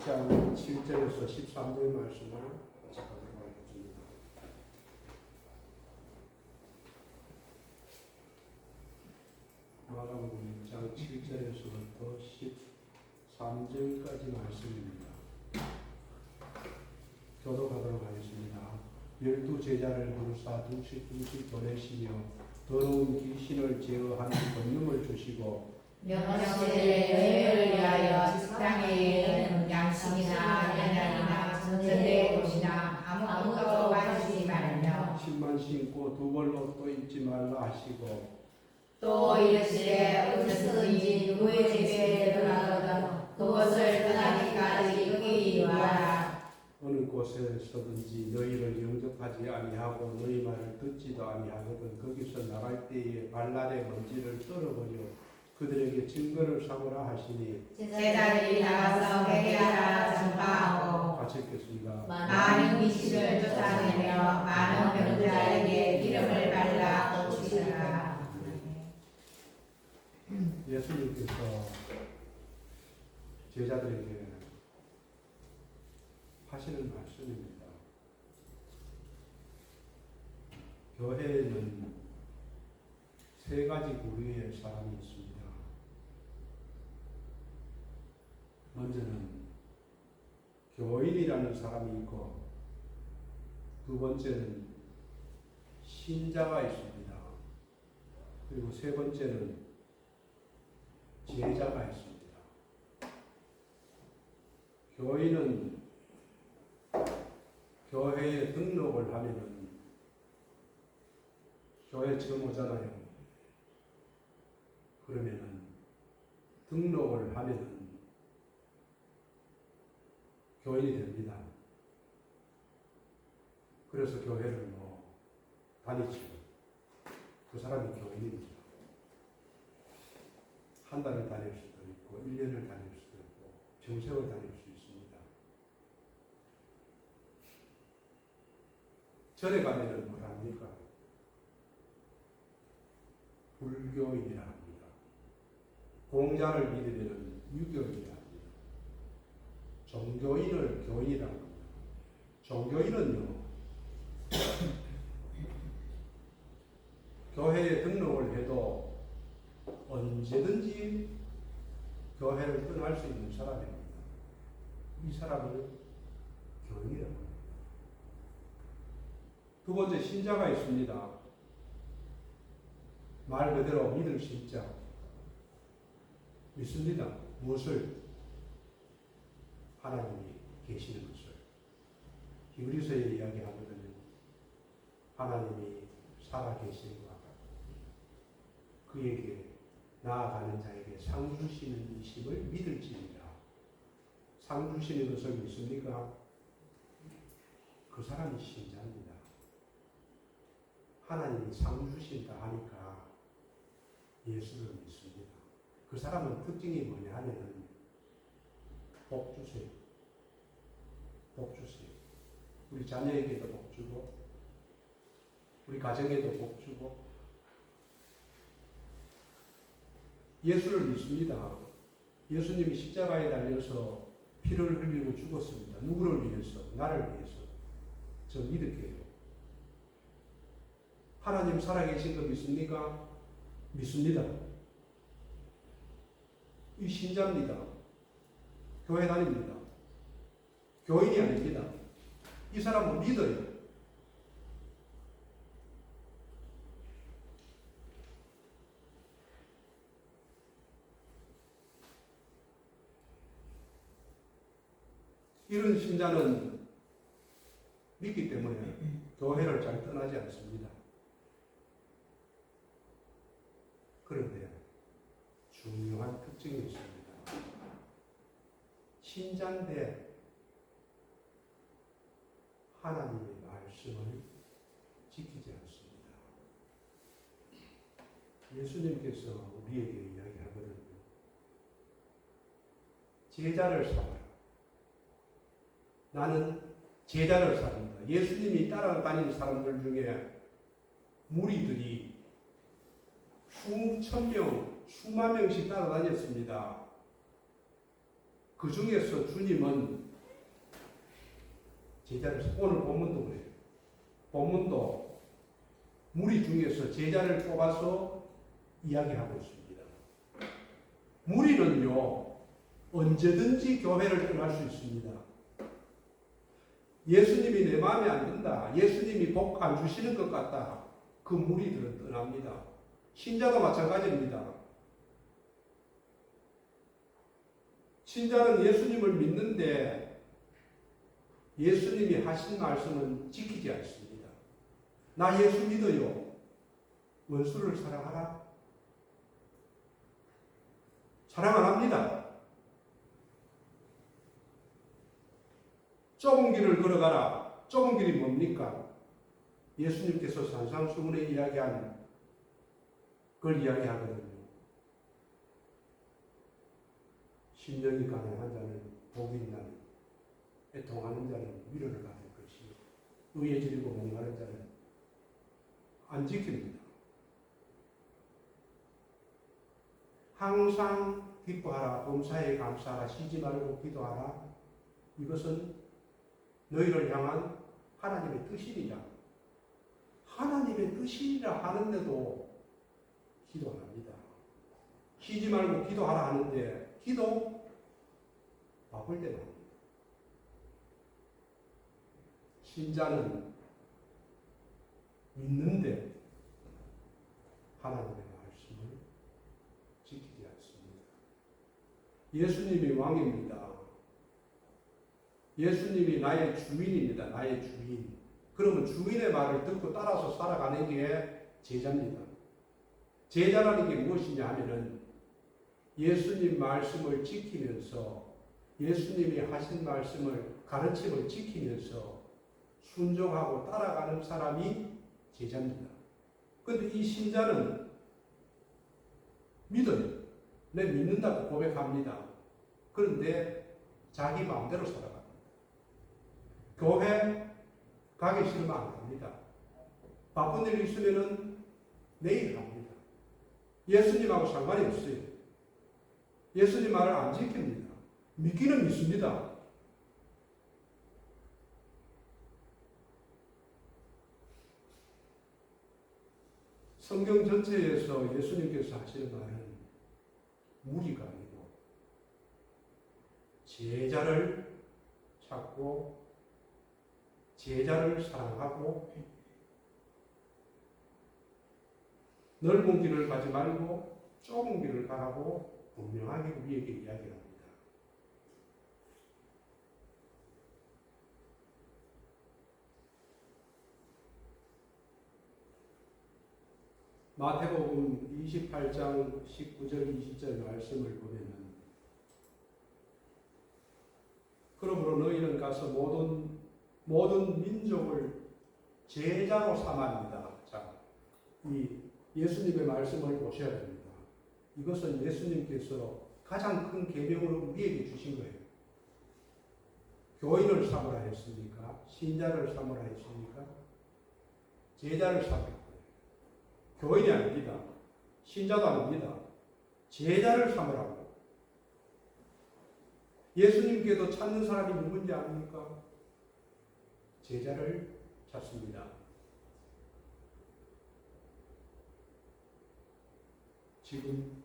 6장 7절에서 13절 말씀을 같이 보도록 하겠습니다. 마가복음 6장 7절에서부터 13절까지 말씀입니다. 교독하도록 하겠습니다. 12제자를 부르사 둘씩 보내시며 더러운 귀신을 제어하는 권능을 주시고 명절에 너희를 위하여 식당에 있는 양식이나 연약이나 전제된 곳이나 아무것도 가지지 말며 신만 신고 두 벌 옷도 입지 말라 하시고 또 이르시되 어디서든지 누구의 집에 들어가거든 그곳을 떠나기까지 거기 유하라. 어느 곳에서든지 너희를 영접하지 아니하고 너희 말을 듣지도 아니하거든 거기서 나갈 때에 발날의 먼지를 썰어버려 그들에게 증거를 삼으라 하시니 제자들이 나가서 회개하라 전파하고 같이 읽겠습니다. 많은 귀신을 쫓아내며 많은 병자에게 기름을 발라 고치시라. 예수님께서 제자들에게 하시는 말씀입니다. 교회에는 세 가지 부류의 사람이 있습니다. 먼저는 교인이라는 사람이 있고 두 번째는 신자가 있습니다. 그리고 세 번째는 제자가 있습니다. 교인은 교회에 등록을 하면은 교회 처음 오잖아요. 그러면은 등록을 하면은 교인이 됩니다. 그래서 교회를 다니죠. 그 사람이 교인입니다. 한 달을 다닐 수도 있고 1년을 다닐 수도 있고 평생을 다닐 수 있습니다. 절에 가면은 뭘 합니까? 불교인이라 합니다. 공자를 믿으면은 유교인이라 합니다. 종교인을 교인이라고 합니다. 종교인은요, 교회에 등록을 해도 언제든지 교회를 떠날 수 있는 사람입니다. 이 사람을 교인이라고 합니다. 두 번째, 신자가 있습니다. 말 그대로 믿을 신자. 믿습니다. 무엇을? 하나님이 계시는 것을. 히브리서에 이야기하거든요. 하나님이 살아계신 것, 그에게 나아가는 자에게 상 주시는 이심을 믿을지니라. 상 주시는 것을 믿습니까? 그 사람이 신자입니다. 하나님이 상 주신다 하니까 예수를 믿습니다. 그 사람은 특징이 뭐냐 하면은 복 주세요. 복 주세요. 우리 자녀에게도 복 주고 우리 가정에도 복 주고 예수를 믿습니다. 예수님이 십자가에 달려서 피를 흘리고 죽었습니다. 누구를 위해서? 나를 위해서. 저 믿을게요. 하나님 살아계신 거 믿습니까? 믿습니다. 이 신자입니다. 교회 다닙니다. 교인이 아닙니다. 이 사람은 믿어요. 이런 신자는 믿기 때문에 교회를 잘 떠나지 않습니다. 그런데 중요한 특징이 있습니다. 신자인데 하나님의 말씀을 지키지 않습니다. 예수님께서 우리에게 이야기하거든요. 제자를 삼아라. 나는 제자를 삼는다. 예수님이 따라다니는 사람들 중에 무리들이 수천 명, 수만 명씩 따라다녔습니다. 그 중에서 주님은 제자를, 오늘 본문도 그래요. 본문도 무리 중에서 제자를 뽑아서 이야기하고 있습니다. 무리는요, 언제든지 교회를 떠날 수 있습니다. 예수님이 내 마음에 안 든다, 예수님이 복 안 주시는 것 같다, 그 무리들은 떠납니다. 신자도 마찬가지입니다. 신자는 예수님을 믿는데 예수님이 하신 말씀은 지키지 않습니다. 나 예수 믿어요. 원수를 사랑하라? 사랑 안 합니다. 좁은 길을 걸어가라. 좁은 길이 뭡니까? 예수님께서 산상수훈에 이야기한 그걸 이야기하거든요. 심령이 가난한 자는 복이 있나니 애통하는 자는 위로를 받을 것이요 의에 지리고 목마른 자는 안 지킵니다. 항상 기뻐하라, 범사에 감사하라, 쉬지 말고 기도하라. 이것은 너희를 향한 하나님의 뜻이니라. 하나님의 뜻이라 하는데도 기도 안 합니다. 쉬지 말고 기도하라 하는데 기도 바쁠 때만 합니다. 신자는 믿는데 하나님의 말씀을 지키지 않습니다. 예수님이 왕입니다. 예수님이 나의 주인입니다. 나의 주인. 그러면 주인의 말을 듣고 따라서 살아가는 게 제자입니다. 제자라는 게 무엇이냐 하면은 예수님 말씀을 지키면서 예수님이 하신 말씀을 가르침을 지키면서 순종하고 따라가는 사람이 제자입니다. 그런데 이 신자는 믿어요. 내 믿는다고 고백합니다. 그런데 자기 마음대로 살아갑니다. 교회 가기 싫으면 안 갑니다. 바쁜 일 있으면은 내일 갑니다. 예수님하고 상관이 없어요. 예수님 말을 안 지킵니다. 믿기는 믿습니다. 성경 전체에서 예수님께서 하시는 말은 무리가 아니고 제자를 찾고 제자를 사랑하고 넓은 길을 가지 말고 좁은 길을 가라고 분명하게 우리에게 이야기합니다. 마태복음 28장 19절 20절 말씀을 보면은 그러므로 너희는 가서 모든 민족을 제자로 삼아합니다. 자, 이 예수님의 말씀을 보셔야 됩니다. 이것은 예수님께서 가장 큰 계명으로 우리에게 주신 거예요. 교인을 삼으라 했습니까? 신자를 삼으라 했습니까? 제자를 삼으라 했어요. 교인이 아닙니다. 신자도 아닙니다. 제자를 삼으라고. 예수님께도 찾는 사람이 누군지 아닙니까? 제자를 찾습니다. 지금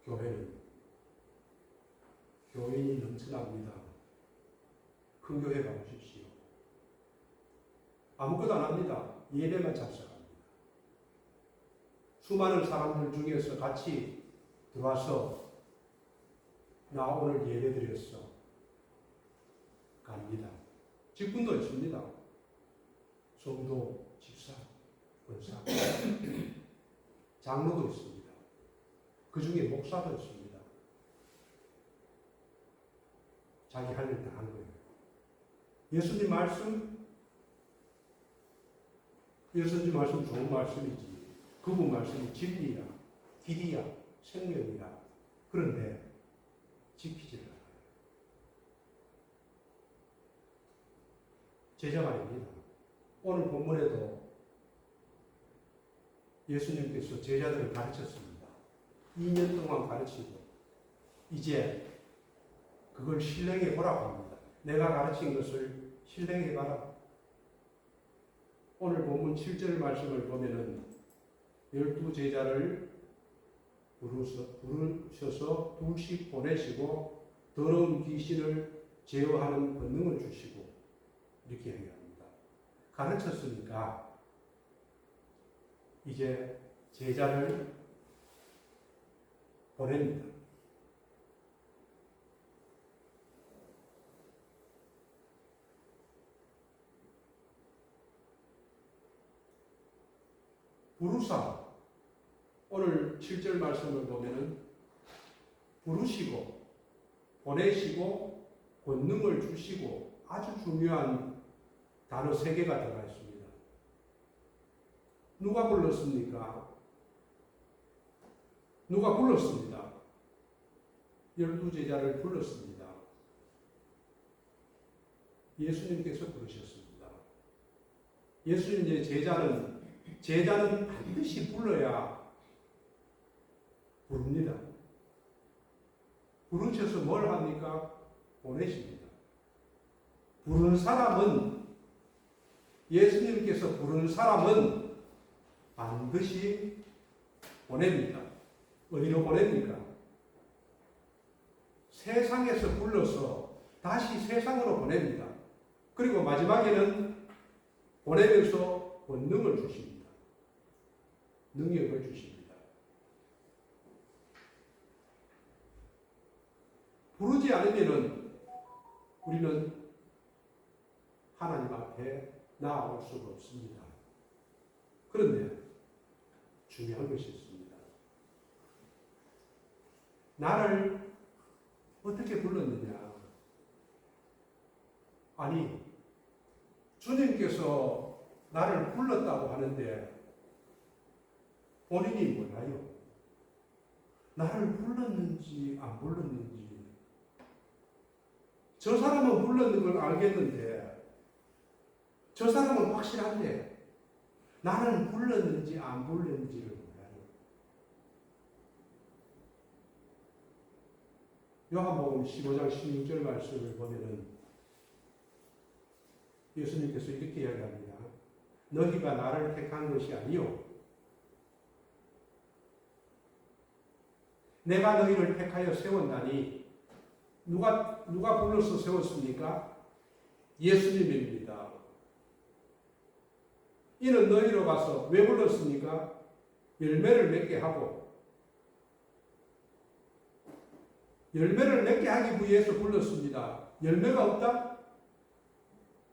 교회는 교인이 넘쳐납니다. 큰 교회 가보십시오. 아무것도 안 합니다. 예배만 참석합니다. 수많은 사람들 중에서 같이 들어와서 나 오늘 예배 드렸어. 갑니다. 직분도 있습니다. 성도, 집사, 권사, 장로도 있습니다. 그 중에 목사도 있습니다. 자기 할 일 다 한 거예요. 예수님 말씀 좋은 말씀이지. 그분 말씀이 진리야, 길이야, 생명이야. 그런데 지키지를 않아요. 제자가 아닙니다. 오늘 본문에도 예수님께서 제자들을 가르쳤습니다. 2년 동안 가르치고 이제 그걸 실행해 보라고 합니다. 내가 가르친 것을 실행해 봐라. 오늘 본문 7절 말씀을 보면은 12제자를 부르셔서 둘씩 보내시고 더러운 귀신을 제어하는 권능을 주시고 이렇게 얘기합니다. 가르쳤으니까 이제 제자를 보냅니다. 부르사 오늘 7절 말씀을 보면은 부르시고 보내시고 권능을 주시고 아주 중요한 단어 3개가 들어가 있습니다. 누가 불렀습니까? 누가 불렀습니다. 12제자를 불렀습니다. 예수님께서 부르셨습니다. 예수님의 제자는 반드시 불러야 부릅니다. 부르셔서 뭘 합니까? 보내십니다. 부르는 사람은 예수님께서 부르는 사람은 반드시 보냅니다. 어디로 보냅니까? 세상에서 불러서 다시 세상으로 보냅니다. 그리고 마지막에는 보내면서 권능을 주십니다. 능력을 주십니다. 부르지 않으면 우리는 하나님 앞에 나아올 수가 없습니다. 그런데 중요한 것이 있습니다. 나를 어떻게 불렀느냐? 아니, 주님께서 나를 불렀다고 하는데 본인이 몰라요. 나를 불렀는지 안 불렀는지. 저 사람은 불렀는 걸 알겠는데 저 사람은 확실한데 나는 불렀는지 안 불렀는지를 몰라요. 요한복음 15장 16절 말씀을 보면은 예수님께서 이렇게 이야기합니다. 너희가 나를 택한 것이 아니요 내가 너희를 택하여 세웠나니 누가 불러서 세웠습니까? 예수님입니다. 이는 너희로 가서 왜 불렀습니까? 열매를 맺게 하고 열매를 맺게 하기 위해서 불렀습니다. 열매가 없다?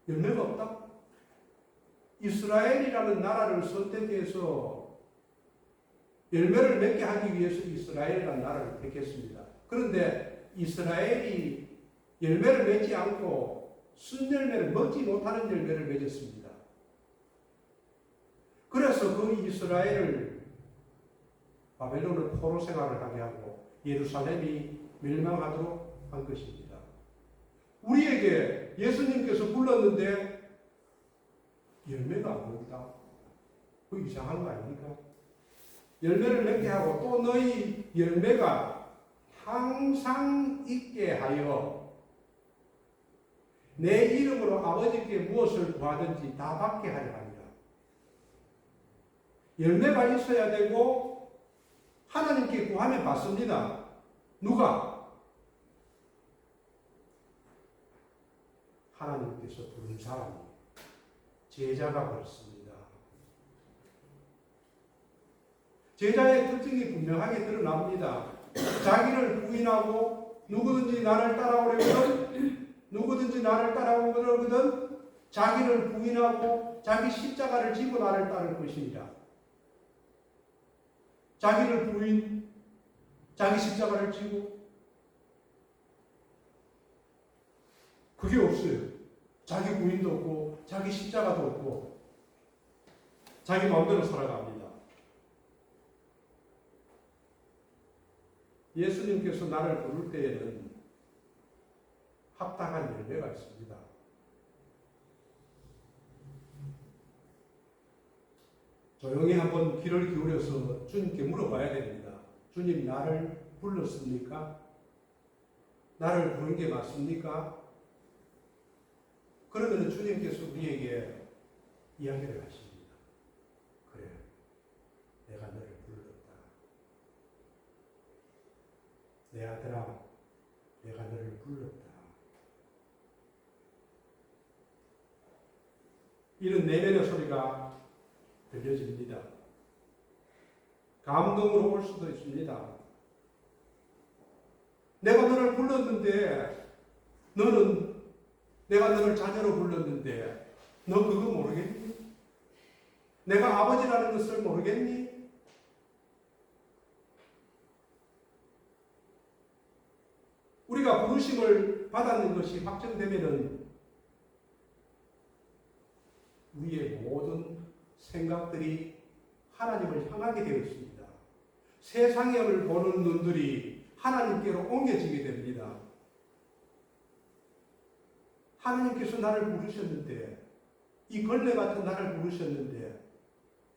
열매가 없다? 이스라엘이라는 나라를 선택해서 열매를 맺게 하기 위해서 이스라엘이라는 나라를 택했습니다. 그런데 이스라엘이 열매를 맺지 않고 순열매를 먹지 못하는 열매를 맺었습니다. 그래서 그 이스라엘을 바벨론의 포로 생활을 하게 하고 예루살렘이 멸망하도록 한 것입니다. 우리에게 예수님께서 불렀는데 열매가 안 보인다. 그 이상한 거 아닙니까? 열매를 맺게 하고 또 너희 열매가 항상 있게 하여 내 이름으로 아버지께 무엇을 구하든지 다 받게 하려 합니다. 열매가 있어야 되고 하나님께 구하면 받습니다. 누가? 하나님께서 부른 사람이 제자가 그렇습니다. 제자의 특징이 분명하게 드러납니다. 자기를 부인하고 누구든지 나를 따라오거든 자기를 부인하고 자기 십자가를 지고 나를 따를 것입니다. 자기를 부인, 자기 십자가를 지고 그게 없어요. 자기 부인도 없고 자기 십자가도 없고 자기 마음대로 살아갑니다. 예수님께서 나를 부를 때에는 합당한 열매가 있습니다. 조용히 한번 귀를 기울여서 주님께 물어봐야 됩니다. 주님, 나를 불렀습니까? 나를 부른 게 맞습니까? 그러면 주님께서 우리에게 이야기를 하십니다. 그래, 내가 너를 불렀다. 내 아들아, 내가 너를 불렀다. 이런 내면의 소리가 들려집니다. 감동으로 올 수도 있습니다. 내가 너를 불렀는데, 내가 너를 자녀로 불렀는데, 너 그거 모르겠니? 내가 아버지라는 것을 모르겠니? 우리가 부르심을 받았는 것이 확정되면은 우리의 모든 생각들이 하나님을 향하게 되어 있습니다. 세상을 보는 눈들이 하나님께로 옮겨지게 됩니다. 하나님께서 나를 부르셨는데, 이 걸레 같은 나를 부르셨는데,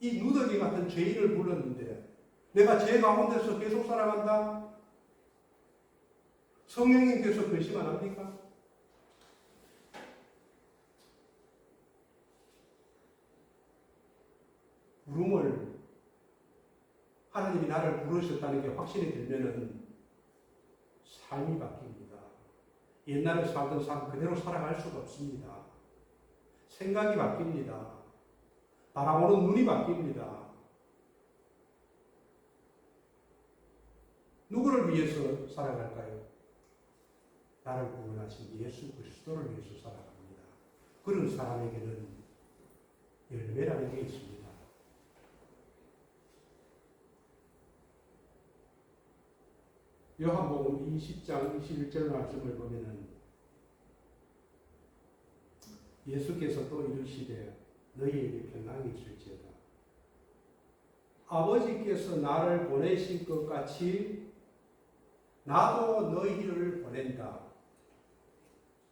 이 누더기 같은 죄인을 불렀는데, 내가 죄 가운데서 계속 살아간다? 성령님께서 근심 안 합니까? 부름을, 하나님이 나를 부르셨다는 게 확신이 들면은 삶이 바뀝니다. 옛날에 살던 삶 그대로 살아갈 수가 없습니다. 생각이 바뀝니다. 바라보는 눈이 바뀝니다. 누구를 위해서 살아갈까요? 나를 구원하신 예수 그리스도를 위해서 살아갑니다. 그런 사람에게는 열매라는 게 있습니다. 요한복음 20장 21절 말씀을 보면은 예수께서 또 이르시되 너희에게 평강이 있을지어다. 아버지께서 나를 보내신 것 같이 나도 너희를 보낸다.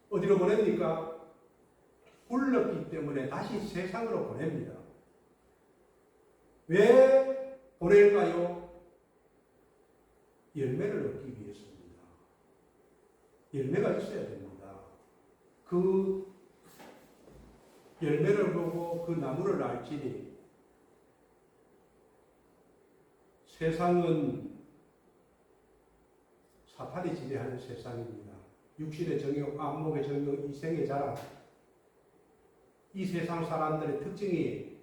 어디로 보냅니까? 불렀기 때문에 다시 세상으로 보냅니다. 왜 보낼까요? 열매를 얻기 위해서입니다. 열매가 있어야 됩니다. 그 열매를 보고 그 나무를 알지니 세상은 사탄이 지배하는 세상입니다. 육신의 정욕, 안목의 정욕, 이생의 자랑. 이 세상 사람들의 특징이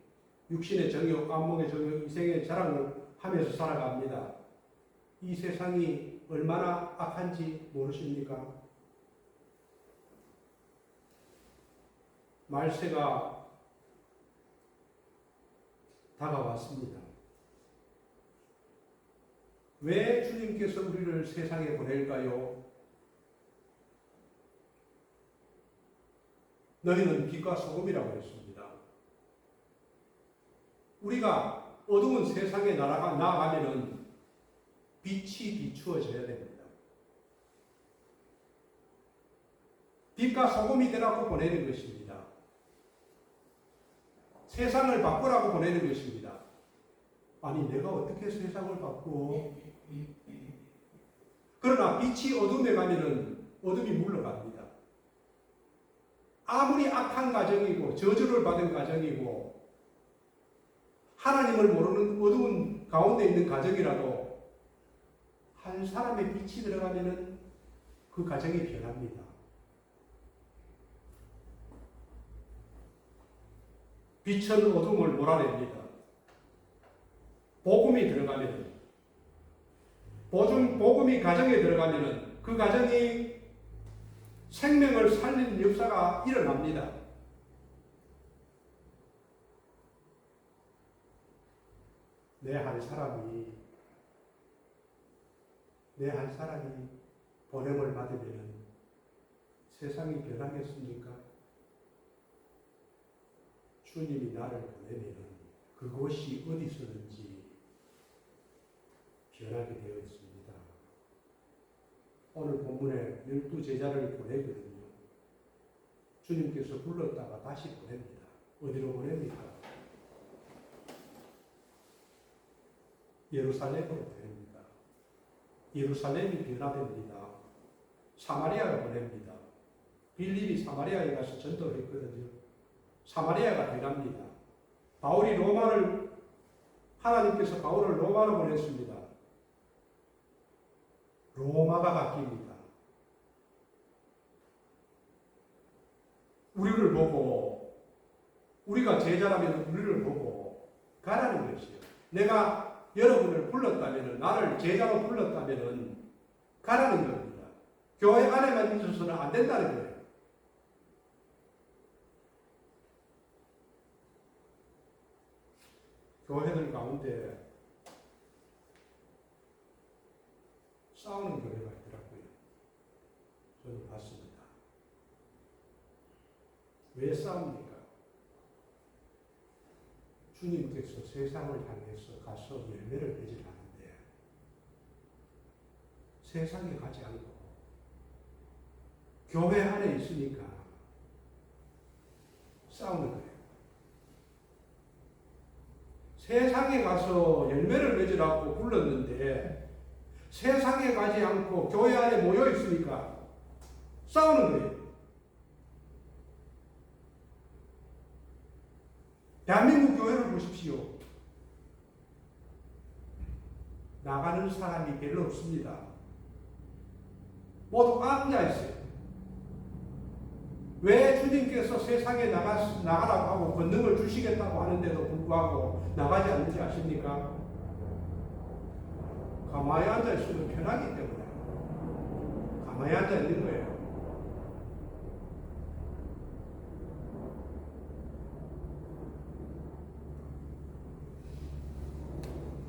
육신의 정욕, 안목의 정욕, 이생의 자랑을 하면서 살아갑니다. 이 세상이 얼마나 악한지 모르십니까? 말세가 다가왔습니다. 왜 주님께서 우리를 세상에 보낼까요? 너희는 빛과 소금이라고 했습니다. 우리가 어두운 세상에 나아가면은 빛이 비추어져야 됩니다. 빛과 소금이 되라고 보내는 것입니다. 세상을 바꾸라고 보내는 것입니다. 아니, 내가 어떻게 세상을 바꾸어? 그러나 빛이 어둠에 가면은 어둠이 물러갑니다. 아무리 악한 가정이고 저주를 받은 가정이고 하나님을 모르는 어두운 가운데 있는 가정이라도 한 사람의 빛이 들어가면은 그 가정이 변합니다. 빛은 어둠을 몰아냅니다. 복음이 들어가면, 복음이 가정에 들어가면은 그 가정이 생명을 살리는 역사가 일어납니다. 내 한 사람이 보냄을 받으면 세상이 변하겠습니까? 주님이 나를 보내면 그곳이 어디서든지 변하게 되어 있습니다. 오늘 본문에 12제자를 보내거든요. 주님께서 불렀다가 다시 보냅니다. 어디로 보냅니까? 예루살렘으로 보냅니다. 예루살렘이 변화됩니다. 사마리아로 보냅니다. 빌립이 사마리아에 가서 전도를 했거든요. 사마리아가 변합니다. 하나님께서 바울을 로마로 보냈습니다. 로마가 바뀝니다. 우리를 보고, 우리가 제자라면 우리를 보고 가라는 것이에요. 내가 여러분을 불렀다면, 나를 제자로 불렀다면 가라는 겁니다. 교회 안에만 있어서는 안 된다는 거예요. 교회들 가운데 싸우는 교회가 있더라고요. 저는 봤습니다. 왜 싸웁니까? 주님께서 세상을 향해서 가서 열매를 맺으려 하는데 세상에 가지 않고 교회 안에 있으니까 싸우는 거예요. 세상에 가서 열매를 맺으라고 불렀는데 세상에 가지 않고 교회 안에 모여 있으니까 싸우는 거예요. 대한민국 교회를 보십시오. 나가는 사람이 별로 없습니다. 모두 앉아 있어요. 왜 주님께서 세상에 나가라고 하고 권능을 주시겠다고 하는데도 불구하고 나가지 않는지 아십니까? 가만히 앉아 있으면 편하기 때문에 가만히 앉아 있는 거예요.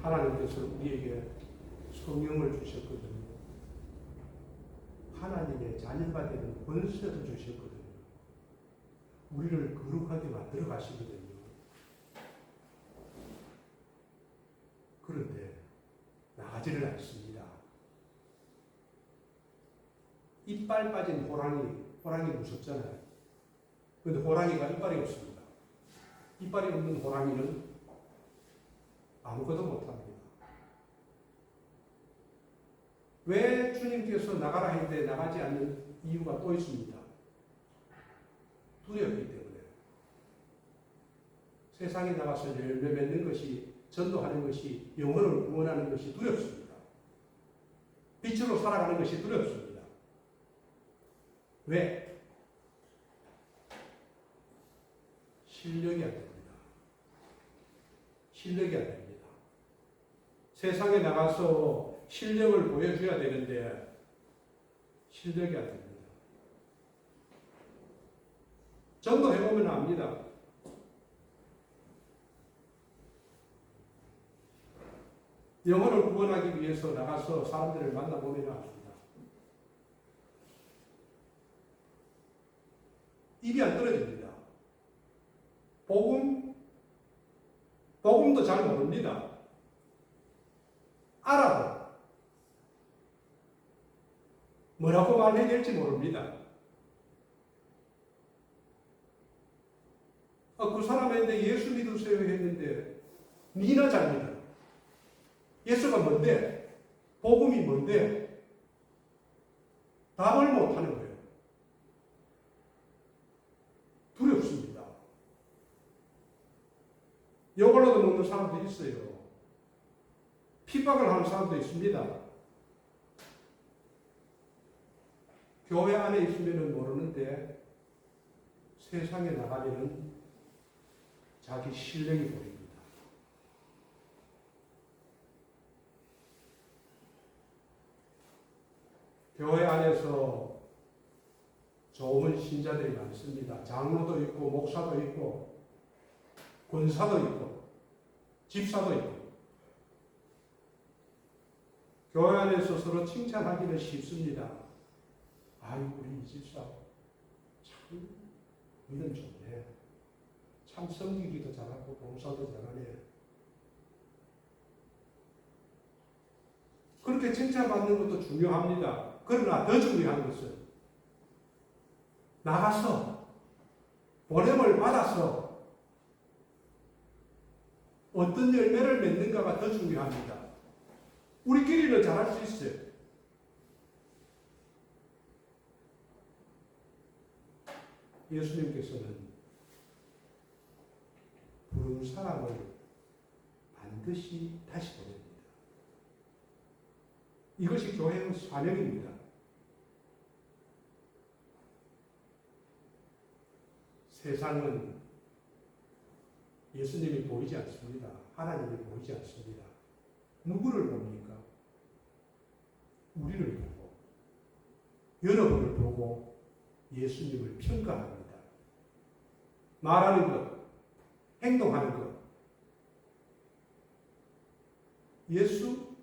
하나님께서 우리에게 성령을 주셨거든요. 하나님의 자녀가 되는 권세도 주셨거든요. 우리를 거룩하게 만들어 가시거든요. 그런데 나가지를 않습니다. 이빨 빠진 호랑이 무섭잖아요. 그런데 호랑이가 이빨이 없습니다. 이빨이 없는 호랑이는 아무것도 못합니다. 왜 주님께서 나가라 했는데 나가지 않는 이유가 또 있습니다. 두렵기 때문에. 세상에 나가서 열매 맺는 것이, 전도하는 것이, 영혼을 구원하는 것이 두렵습니다. 빛으로 살아가는 것이 두렵습니다. 왜? 실력이 안 됩니다. 실력이 안 됩니다. 세상에 나가서 실력을 보여줘야 되는데 실력이 안 됩니다. 전도해보면 압니다. 영혼을 구원하기 위해서 나가서 사람들을 만나보면 압니다. 입이 안 떨어집니다. 복음도 잘 모릅니다. 알아도 뭐라고 말해야 될지 모릅니다. 그 사람한테 예수 믿으세요 했는데 니나 잘 믿어. 예수가 뭔데? 복음이 뭔데? 답을 못하는 거예요. 두렵습니다. 욕을 얻어먹는 사람도 있어요. 핍박을 하는 사람도 있습니다. 교회 안에 있으면 모르는데 세상에 나가면 자기 실력이 보입니다. 교회 안에서 좋은 신자들이 많습니다. 장로도 있고 목사도 있고 권사도 있고 집사도 있고 교회 안에서 서로 칭찬하기는 쉽습니다. 아유 우리 이 집사 참 믿음 좋네. 참 섬기기도 잘하고 봉사도 잘하네. 그렇게 칭찬받는 것도 중요합니다. 그러나 더 중요한 것은 나가서 보냄을 받아서 어떤 열매를 맺는가가 더 중요합니다. 우리끼리는 잘할 수 있어요. 예수님께서는 부른 사람을 반드시 다시 보냅니다. 이것이 교회의 사명입니다. 세상은 예수님이 보이지 않습니다. 하나님이 보이지 않습니다. 누구를 봅니까? 우리를 보고, 여러분을 보고 예수님을 평가합니다. 말하는 것, 행동하는 것. 예수,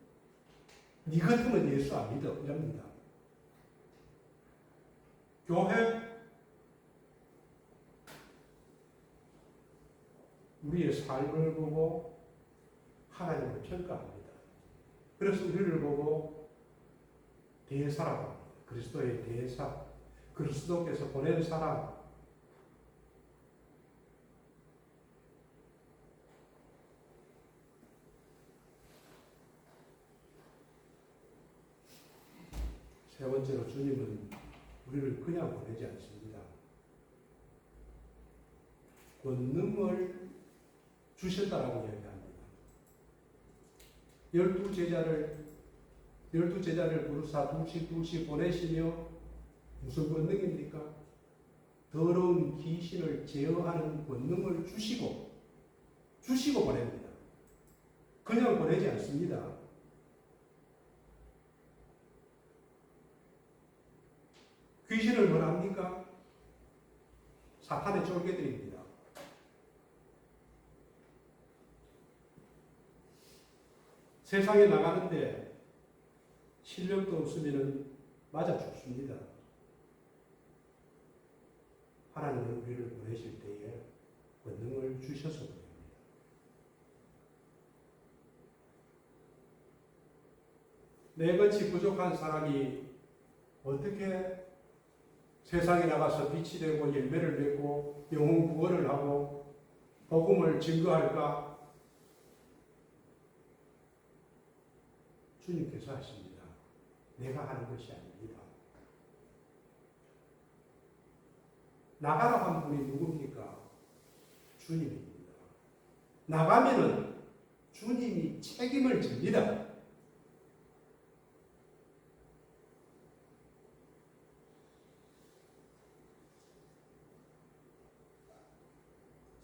네 같으면 예수 안 믿어. 이럽니다. 교회, 우리의 삶을 보고 하나님을 평가합니다. 그래서 우리를 보고 대사라고 합니다. 그리스도의 대사, 그리스도께서 보낸 사람, 세 번째로 주님은 우리를 그냥 보내지 않습니다. 권능을 주셨다라고 이야기합니다. 12제자를 부르사 둘씩 보내시며 무슨 권능입니까? 더러운 귀신을 제어하는 권능을 주시고 보냅니다. 그냥 보내지 않습니다. 귀신을 뭐라 합니까? 사탄의 쫄개들입니다. 세상에 나가는데 실력도 없으면 맞아 죽습니다. 하나님은 우리를 보내실 때에 권능을 주셔서 보냅니다. 내같이 부족한 사람이 어떻게 세상에 나가서 빛이 되고 열매를 맺고 영혼 구원을 하고 복음을 증거할까? 주님께서 하십니다. 내가 하는 것이 아닙니다. 나가라 한 분이 누굽니까? 주님입니다. 나가면은 주님이 책임을 집니다.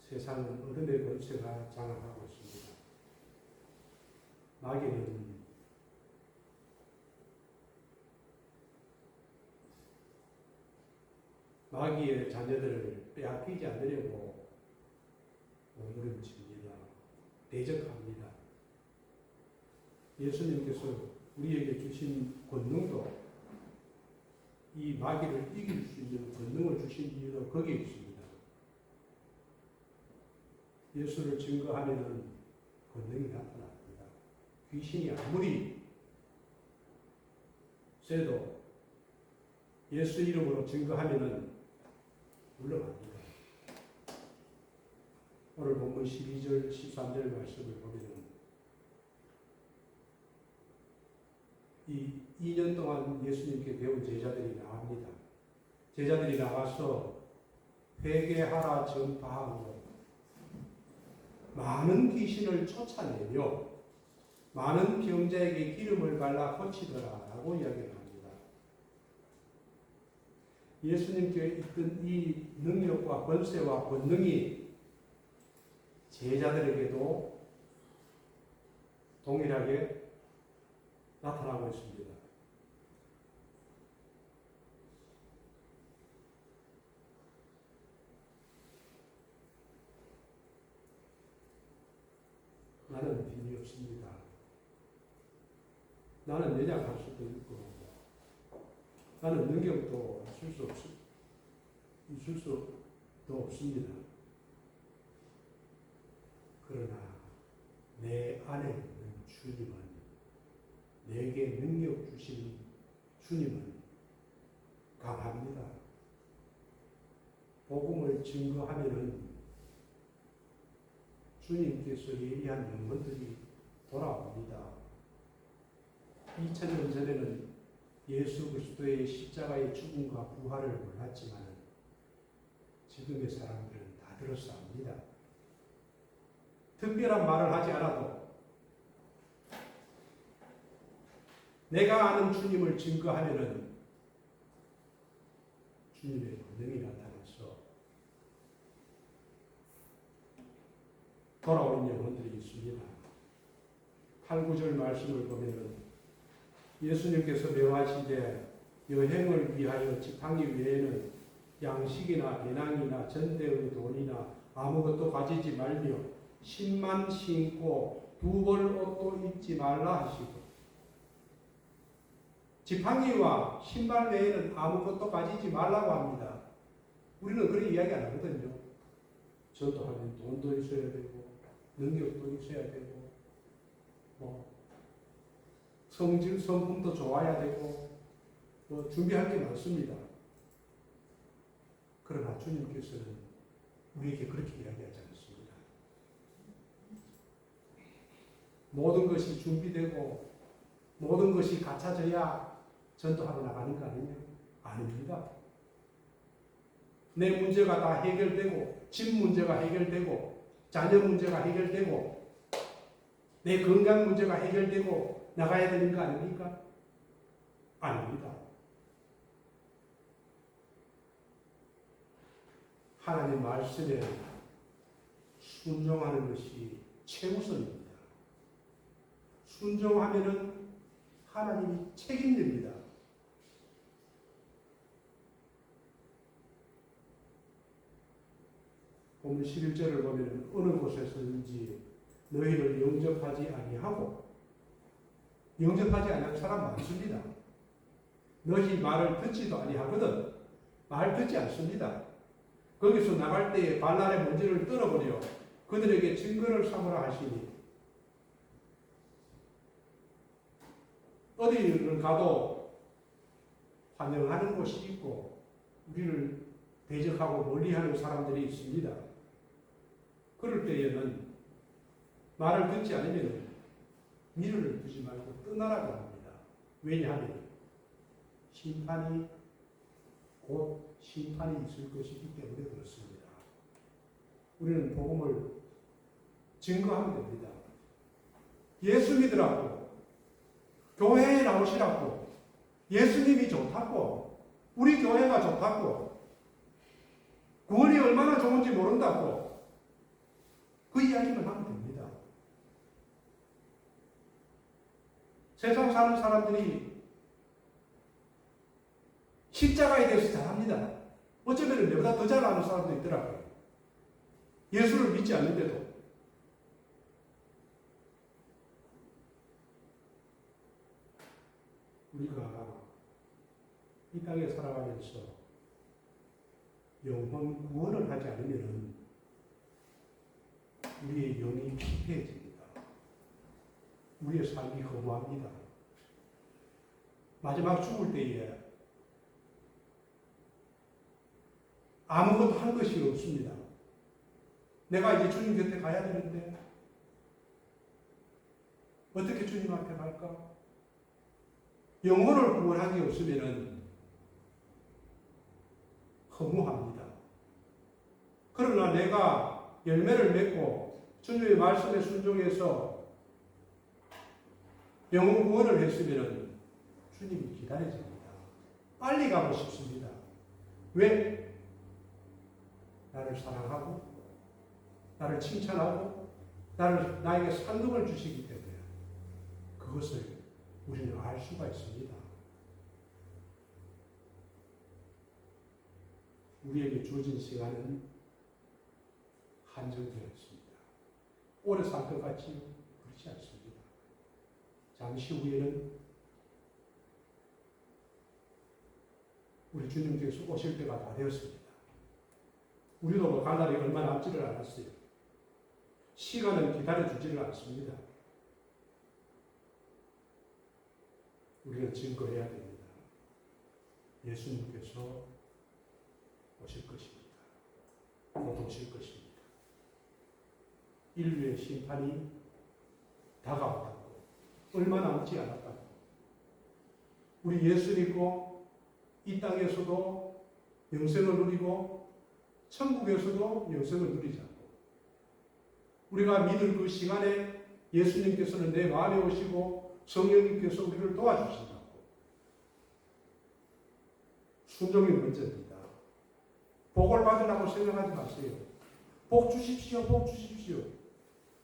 세상은 어둠의 권세가 장악하고 있습니다. 마귀의 자녀들을 빼앗기지 않으려고 몸부림칩니다. 대적합니다. 예수님께서 우리에게 주신 권능도 이 마귀를 이길 수 있는 권능을 주신 이유도 거기에 있습니다. 예수를 증거하면 권능이 나타납니다. 귀신이 아무리 세도 예수 이름으로 증거하면 물러갑니다. 오늘 본문 12절, 13절 말씀을 보면 이 2년 동안 예수님께 배운 제자들이 나옵니다. 제자들이 나가서 회개하라 전파하고 많은 귀신을 쫓아내며 많은 병자에게 기름을 발라 고치더라라고 이야기를 합니다. 예수님께 있던 이 능력과 권세와 권능이 제자들에게도 동일하게 나타나고 있습니다. 나는 힘이 없습니다. 나는 연약할 수도 있고, 나는 능력도 있을 수도 없습니다. 그러나 내 안에 있는 주님은, 내게 능력 주신 주님은 강합니다. 복음을 증거하면은 주님께서 예리한 영혼들이 돌아옵니다. 2000년 전에는 예수 그리스도의 십자가의 죽음과 부활을 몰랐지만 지금의 사람들은 다 들었어 합니다. 특별한 말을 하지 않아도 내가 아는 주님을 증거하면은 주님의 권능이 나타나서 돌아오는 영혼들이 있습니다. 8, 9절 말씀을 보면은 예수님께서 명하시되 여행을 위하여 지팡이 외에는 양식이나 배낭이나 전대의 돈이나 아무것도 가지지 말며 신만 신고 두 벌 옷도 입지 말라 하시고, 지팡이와 신발 외에는 아무것도 가지지 말라고 합니다. 우리는 그런 이야기 안 하거든요. 전도하면 돈도 있어야 되고 능력도 있어야 되고 성질 성품도 좋아야 되고 준비할 게 많습니다. 그러나 주님께서는 우리에게 그렇게 이야기하지 않습니다. 모든 것이 준비되고 모든 것이 갖춰져야 전도하러 나가는 거 아니냐? 아닙니다. 내 문제가 다 해결되고 집 문제가 해결되고 자녀 문제가 해결되고 내 건강 문제가 해결되고 나가야 되는 거 아닙니까? 아닙니다. 하나님 말씀에 순종하는 것이 최우선입니다. 순종하면은 하나님이 책임집니다. 보면 11절을 보면 어느 곳에서든지 너희를 영접하지 아니하고, 영접하지 않는 사람 많습니다. 너희 말을 듣지도 아니하거든. 말 듣지 않습니다. 거기서 나갈 때에 발날의 먼지를 떨어버려 그들에게 증거를 삼으라 하시니, 어디를 가도 환영하는 곳이 있고 우리를 대적하고 멀리하는 사람들이 있습니다. 그럴 때에는 말을 듣지 않으면 미련을 두지 말고 떠나라고 합니다. 왜냐하면 심판이 곧 심판이 있을 것이기 때문에 그렇습니다. 우리는 복음을 증거하면 됩니다. 예수 믿으라고, 교회에 나오시라고, 예수님이 좋다고, 우리 교회가 좋다고, 구원이 얼마나 좋은지 모른다고 그 이야기만 하면 됩니다. 세상 사는 사람들이 십자가에 대해서 잘합니다. 어쩌면 내보다 더 잘 아는 사람도 있더라고요. 예수를 믿지 않는데도. 우리가 이 땅에 살아가면서 영혼 구원을 하지 않으면 우리의 영이 피폐해집니다. 우리의 삶이 허무합니다. 마지막 죽을 때에 아무것도 한 것이 없습니다. 내가 이제 주님 곁에 가야 되는데 어떻게 주님 앞에 갈까? 영혼을 구원한 게 없으면 허무합니다. 그러나 내가 열매를 맺고 주님의 말씀에 순종해서 영혼 구원을 했으면 주님이 기다려집니다. 빨리 가고 싶습니다. 왜? 나를 사랑하고 나를 칭찬하고 나에게 상급을 주시기 때문에 그것을 우리는 알 수가 있습니다. 우리에게 주어진 시간은 한정되어 있습니다. 오래 살 것 같지요? 그렇지 않습니다. 잠시 후에는 우리 주님께서 오실 때가 다 되었습니다. 우리도 갈 날이 얼마 남지를 않았어요. 시간은 기다려주지를 않습니다. 우리는 증거해야 됩니다. 예수님께서 오실 것입니다. 곧 오실 것입니다. 인류의 심판이 다가왔다고, 얼마 남지 않았다고, 우리 예수 믿고 이 땅에서도 영생을 누리고 천국에서도 영생을 누리지 않고 우리가 믿을 그 시간에 예수님께서는 내 마음에 오시고 성령님께서 우리를 도와주신다고. 순종이 먼저입니다. 복을 받으라고 생각하지 마세요. 복 주십시오. 복 주십시오.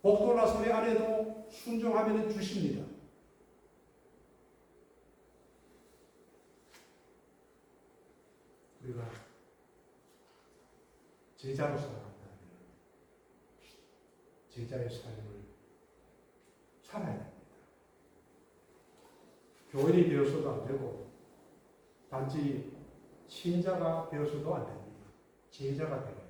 복도나 소리 안에도 순종하면 주십니다. 우리가 제자로 살아간다면 제자의 삶을 살아야 됩니다. 교인이 되어서도 안 되고 단지 신자가 되어서도 안 됩니다. 제자가 되어야 됩니다.